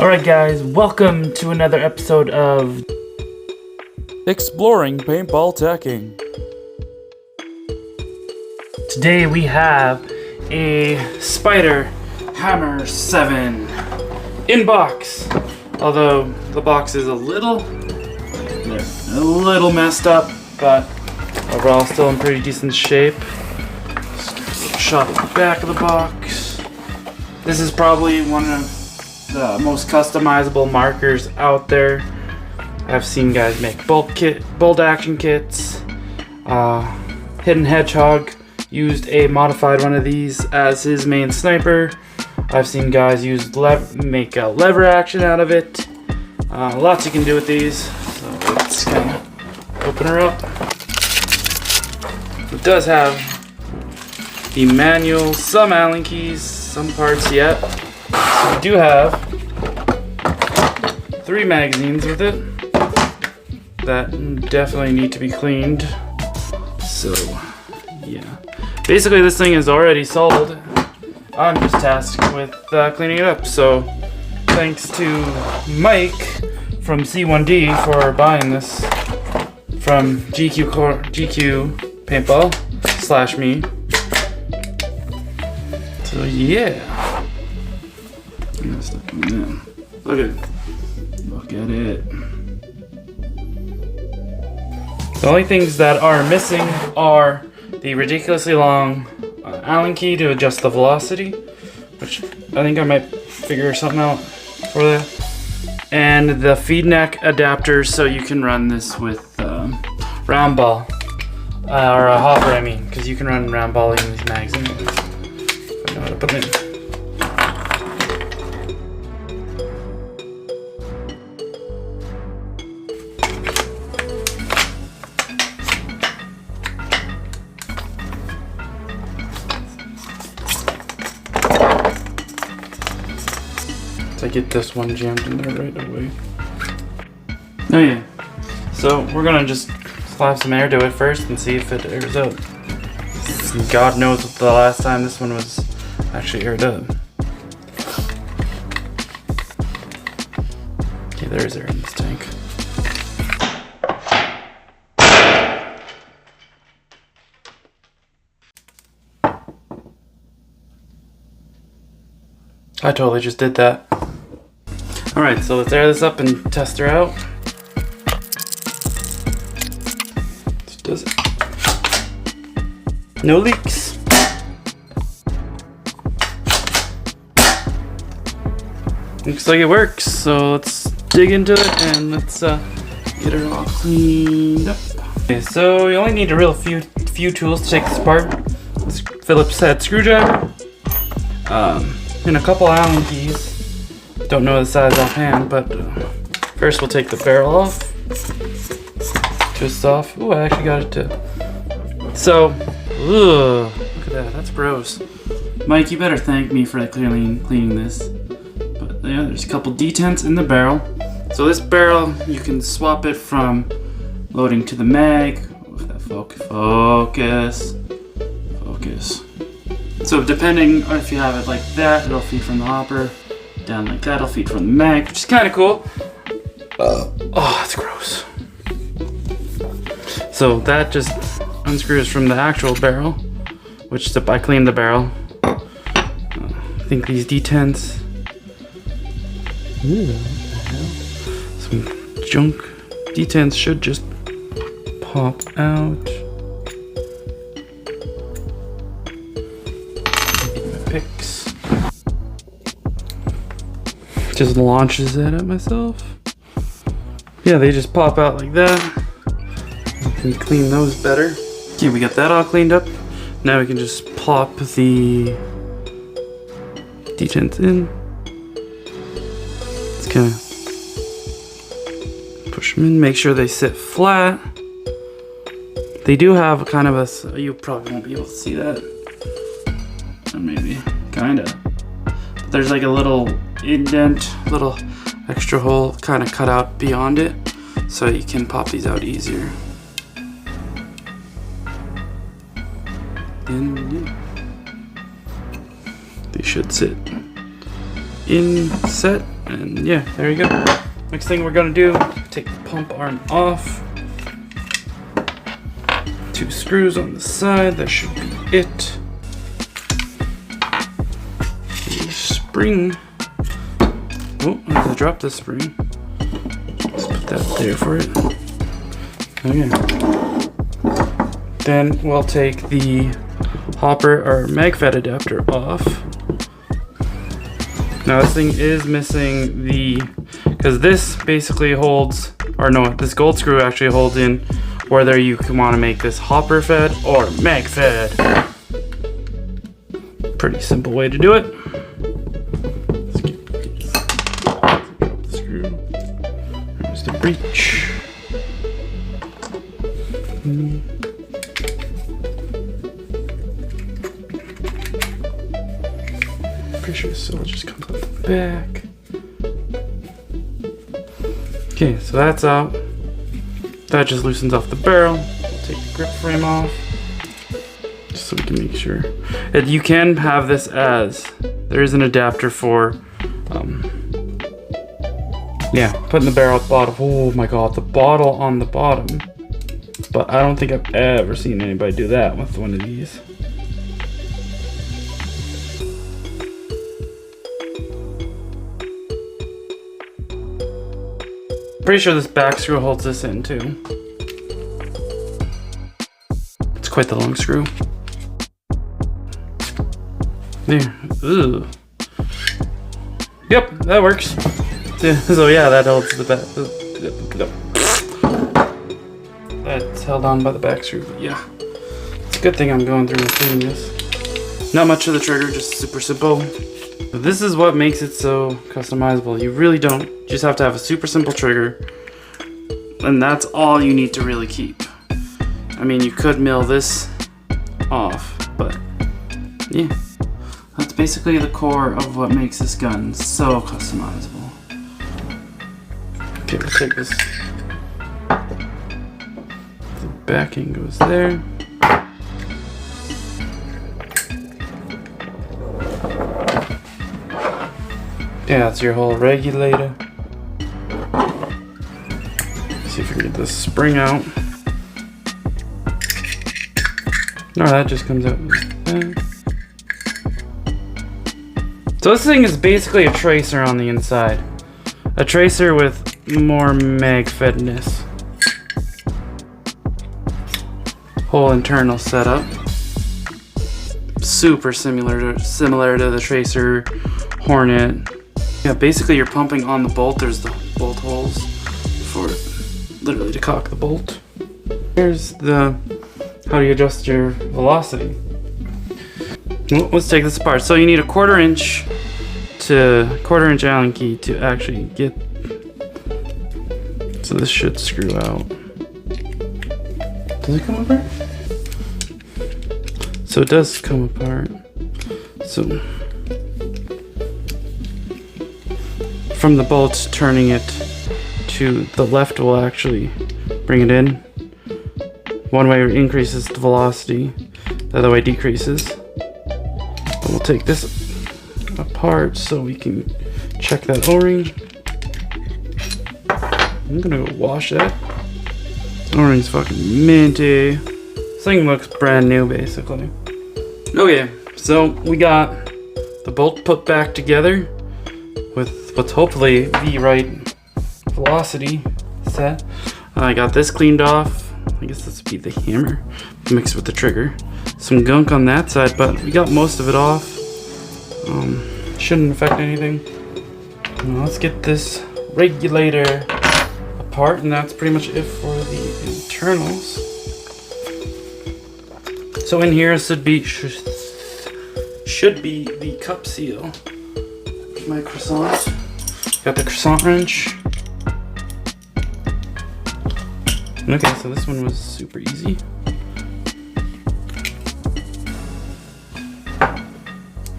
Alright guys, welcome to another episode of Exploring Paintball Tacking. Today we have a Spyder Hammer 7 in box. Although the box is a little messed up, but overall still in pretty decent shape. Just shot at the back of the box. This is probably one of the most customizable markers out there. I've seen guys make bolt action kits. Hidden Hedgehog used a modified one of these as his main sniper. I've seen guys make a lever action out of it. Lots you can do with these. So let's kind of open her up. It does have the manual, some Allen keys, some parts yet. So we do have 3 magazines with it that definitely need to be cleaned. So yeah, basically this thing is already sold. I'm just tasked with cleaning it up. So thanks to Mike from C1D for buying this from GQ Paintball / me. So yeah. Look at it. The only things that are missing are the ridiculously long Allen key to adjust the velocity, which I think I might figure something out for that, and the feed neck adapters so you can run this with round ball or a hopper. I mean, because you can run round ball in these magazines. I know how to put them in. I get this one jammed in there right away. Oh yeah. So we're gonna just slap some air to it first and see if it airs out. God knows what the last time this one was actually aired up. Okay, there is air in this tank. I totally just did that. Alright, so let's air this up and test her out. This does it. No leaks. Looks like it works, so let's dig into it and let's get her all cleaned up. Okay, so you only need a real few tools to take this apart. This Phillips head screwdriver, and a couple Allen keys. Don't know the size offhand, but first we'll take the barrel off. Twist off. Ooh, I actually got it too. So, look at that. That's gross. Mike, you better thank me for cleaning this. But yeah, there's a couple detents in the barrel. So this barrel, you can swap it from loading to the mag. Focus. So depending if you have it like that, it'll feed from the hopper. Down like that, it'll feed from the mag, which is kind of cool. Oh, that's gross. So that just unscrews from the actual barrel, which I cleaned the barrel. I think these detents. Some junk detents should just pop out. Picks. Just launches it at myself. Yeah, they just pop out like that. You can clean those better. Okay, we got that all cleaned up. Now we can just plop the detents in. Let's kind of push them in, make sure they sit flat. They do have kind of a, you probably won't be able to see that. Or maybe, kinda. But there's like a little indent, little extra hole kind of cut out beyond it, so you can pop these out easier. And they should sit in set And yeah, there you go. Next thing we're gonna do, take the pump arm off. 2 screws on the side, that should be it. Spring. Oh, I have to drop the spring. Let's put that there for it. Okay. Then we'll take the hopper or MagFed adapter off. Now this thing is missing the, because this basically holds, or no, this gold screw actually holds in whether you want to make this hopper fed or mag fed. Pretty simple way to do it. Let's get the screw. There's the breech. Pretty sure this all just comes out the back. Okay, so that's out. That just loosens off the barrel. We'll take the grip frame off, just so we can make sure. And you can have this as, there is an adapter for, yeah, putting the barrel at the bottom. Oh my god, the bottle on the bottom. But I don't think I've ever seen anybody do that with one of these. Pretty sure this back screw holds this in too. It's quite the long screw. There. Ooh. Yep, that works. So yeah, that holds the back. That's held on by the back screw. But yeah, it's a good thing I'm going through and cleaning this. Not much of the trigger, just super simple. But this is what makes it so customizable. You really don't, you just have to have a super simple trigger, and that's all you need to really keep. I mean, you could mill this off, but yeah, that's basically the core of what makes this gun so customizable. Okay, we'll take this. The backing goes there. Yeah, that's your whole regulator. See if we can get this spring out. No, that just comes out like that. So this thing is basically a tracer on the inside. A tracer with more mag fedness. Whole internal setup. Super similar to the tracer Hornet. Yeah, basically you're pumping on the bolt. There's the bolt holes for literally to cock the bolt. Here's the how do you adjust your velocity. Well, let's take this apart. So you need a 1/4 inch Allen key to actually get. So this should screw out. Does it come apart? So it does come apart. So from the bolt, turning it to the left will actually bring it in. One way increases the velocity, the other way decreases. And we'll take this apart so we can check that O-ring. I'm gonna go wash that. O-ring's fucking minty. This thing looks brand new basically. Okay, so we got the bolt put back together with what's hopefully the right velocity set. I got this cleaned off. I guess this would be the hammer mixed with the trigger. Some gunk on that side, but we got most of it off. Shouldn't affect anything. Now let's get this regulator apart, and that's pretty much it for the internals. So in here should be the cup seal. My croissant. Got the croissant wrench. Okay, so this one was super easy.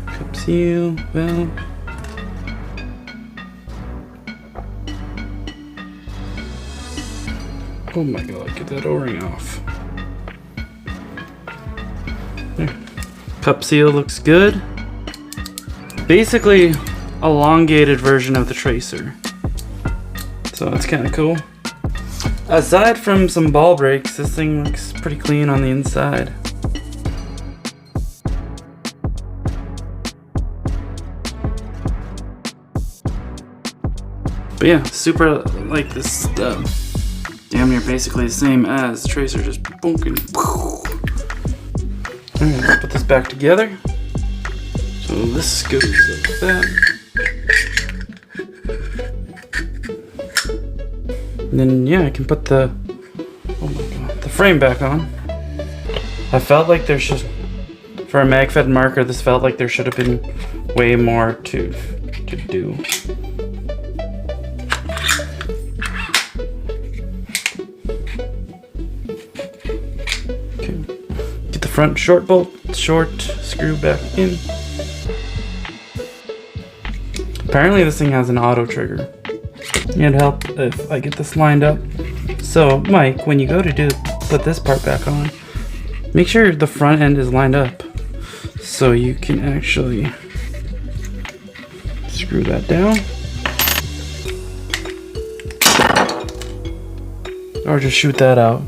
Cup seal, well. Oh my god, get that O-ring off. There. Cup seal looks good. Basically, elongated version of the tracer. So that's kind of cool. Aside from some ball breaks, this thing looks pretty clean on the inside. But yeah, super like this damn near basically the same as the tracer, just bonking. Alright, let's put this back together. So this goes like that. And then yeah, I can put the, oh my god, the frame back on. I felt like there should, for a mag-fed marker, this felt like there should have been way more to do. Okay, get the front short screw back in. Apparently this thing has an auto trigger. It'd help if I get this lined up. So Mike, when you go to put this part back on, make sure the front end is lined up so you can actually screw that down. Or just shoot that out.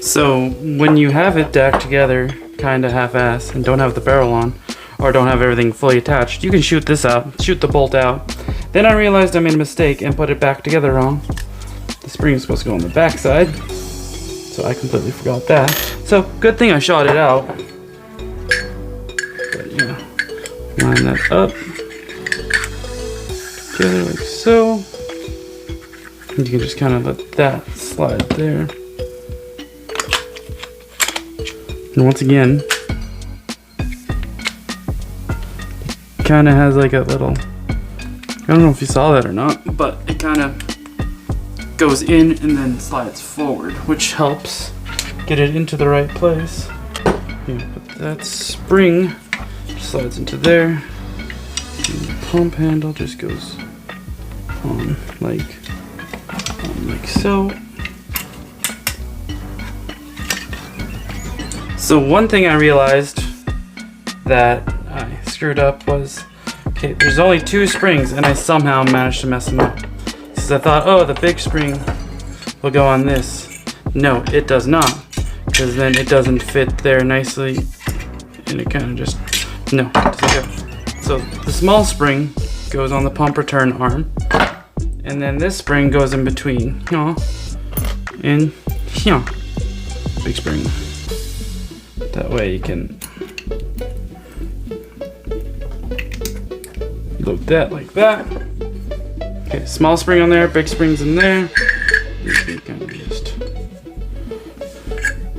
So when you have it dacked together, kind of half-ass, and don't have the barrel on, or don't have everything fully attached, you can shoot this out, shoot the bolt out. Then I realized I made a mistake and put it back together wrong. The spring is supposed to go on the back side, so I completely forgot that. So good thing I shot it out. But yeah, line that up together like so. And you can just kind of let that slide there. And once again, kind of has like a little, I don't know if you saw that or not, but it kind of goes in and then slides forward, which helps get it into the right place. Put that spring slides into there, and the pump handle just goes on like so. So one thing I realized that I screwed up was, okay, there's only 2 springs and I somehow managed to mess them up. Because I thought, oh, the big spring will go on this. No, it does not. Because then it doesn't fit there nicely. And it kind of just, no, it doesn't go. So the small spring goes on the pump return arm. And then this spring goes in between. And big spring. That way you can load that like that. Okay, small spring on there, big springs in there. You can kind of just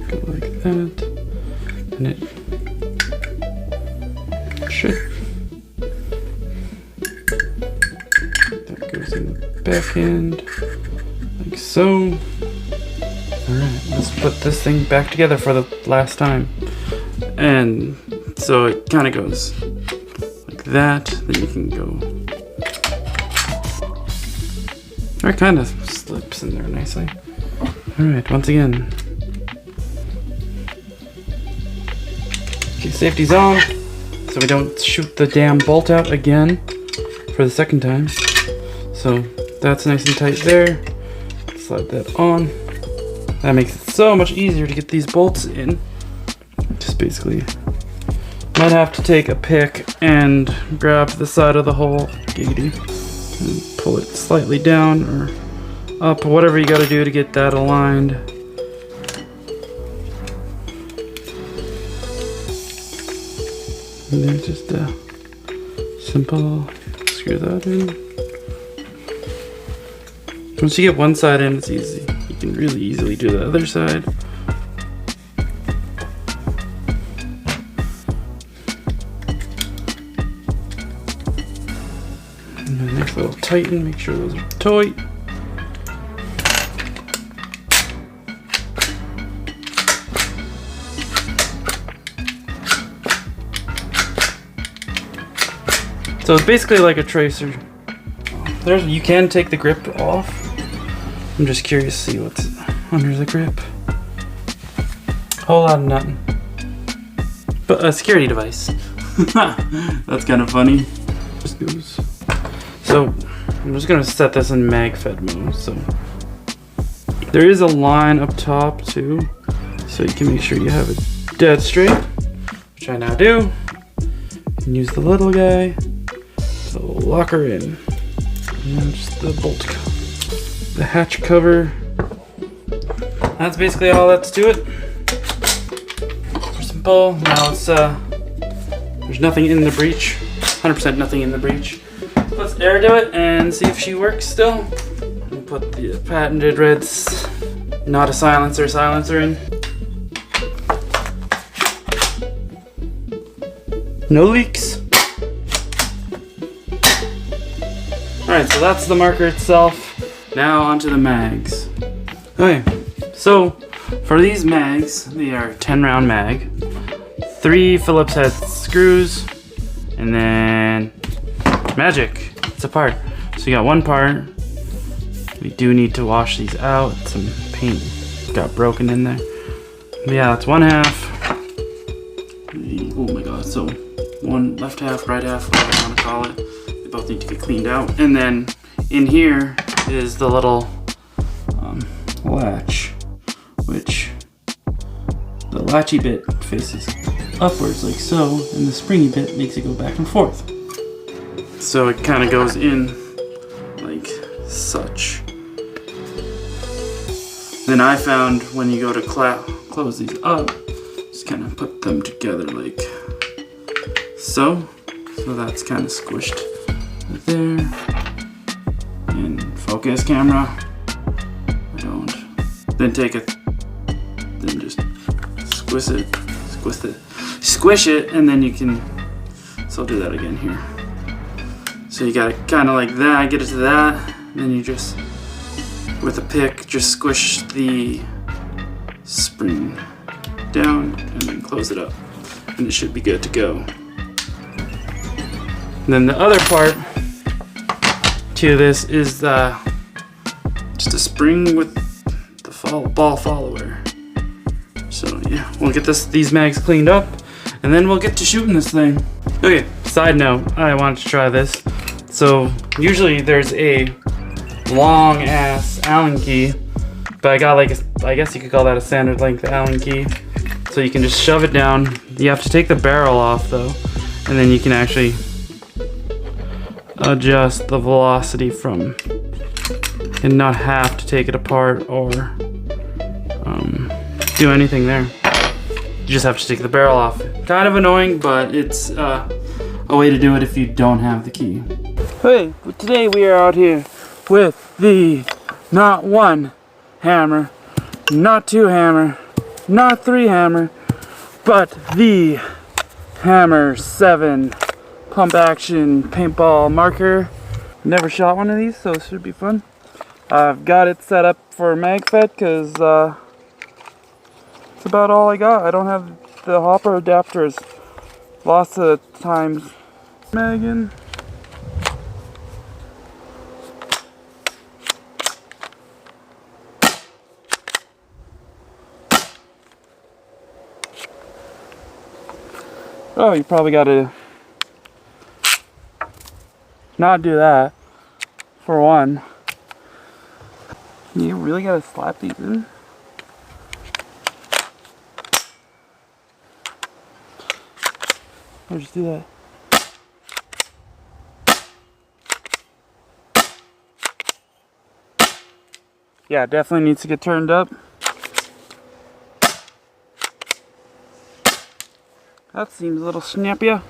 go like that. And it should. That goes in the back end, like so. Alright, let's put this thing back together for the last time. And so it kind of goes like that, then you can go, or it kind of slips in there nicely. Alright, once again. Okay, safety's on, so we don't shoot the damn bolt out again for the second time. So that's nice and tight there. Slide that on. That makes it so much easier to get these bolts in. Just basically, might have to take a pick and grab the side of the hole, giggity, and pull it slightly down or up, whatever you gotta do to get that aligned. And there's just a simple screw that in. Once you get one side in, it's easy. You can really easily do the other side. And then next little tighten, make sure those are tight. So it's basically like a tracer. You can take the grip off. I'm just curious to see what's under the grip. Whole lot of nothing. But a security device. That's kind of funny. snooze. So I'm just gonna set this in mag fed mode. So there is a line up top too, so you can make sure you have it dead straight, which I now do. And use the little guy to lock her in. And just the bolt, the hatch cover. That's basically all that's to it. Super simple. Now it's there's nothing in the breech. 100% nothing in the breech. Let's air do it and see if she works still. We'll put the patented red not a silencer in. No leaks. Alright, so that's the marker itself. Now onto the mags. Okay, so for these mags, they are 10 round mag, 3 Phillips head screws, and then magic. It's a part. So you got one part. We do need to wash these out. Some paint got broken in there. But yeah, it's one half. Oh my god, so one left half, right half, whatever you want to call it. They both need to get cleaned out. And then in here is the little latch, which the latchy bit faces upwards like so, and the springy bit makes it go back and forth. So it kind of goes in like such. Then I found when you go to close these up, just kind of put them together like so. So that's kind of squished right there. And focus camera. I don't. Then take it. Then just squish it, and then you can. So I'll do that again here. So you got it kind of like that. Get it to that. Then you just, with a pick, just squish the spring down and then close it up, and it should be good to go. And then the other part to this is just a spring with the ball follower. So yeah, we'll get these mags cleaned up, and then we'll get to shooting this thing. Okay, side note, I wanted to try this. So usually there's a long ass Allen key, but I got like I guess you could call that a standard length Allen key. So you can just shove it down. You have to take the barrel off though, and then you can actually adjust the velocity from, and not have to take it apart or do anything there. You just have to take the barrel off. Kind of annoying, but it's a way to do it if you don't have the key. Hey, today we are out here with the not 1 hammer, not 2 hammer, not 3 hammer, but the Hammer 7 pump action paintball marker. Never shot one of these, so it should be fun. I've got it set up for MagFed because that's about all I got. I don't have the hopper adapters lots of times. Megan. Oh, you probably gotta not do that, for one. You really gotta slap these in? Or just do that. Yeah, it definitely needs to get turned up. That seems a little snappier.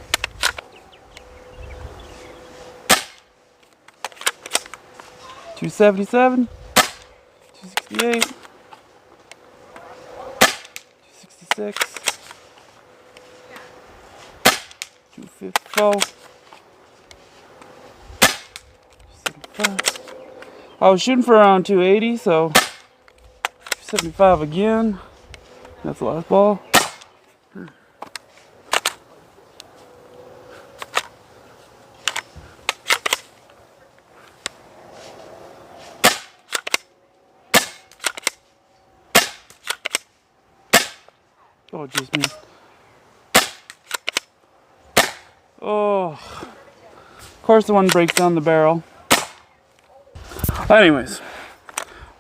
$277, $268, $266, $254, $275. I was shooting for around 280, so $275 again. That's the last ball. Oh, jeez, man. Oh, of course the one breaks down the barrel. Anyways,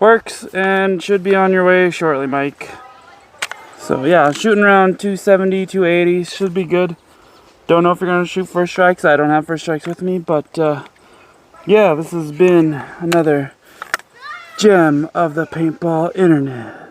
works and should be on your way shortly, Mike. So yeah, shooting around 270, 280 should be good. Don't know if you're gonna shoot first strikes. I don't have first strikes with me, but yeah, this has been another gem of the paintball internet.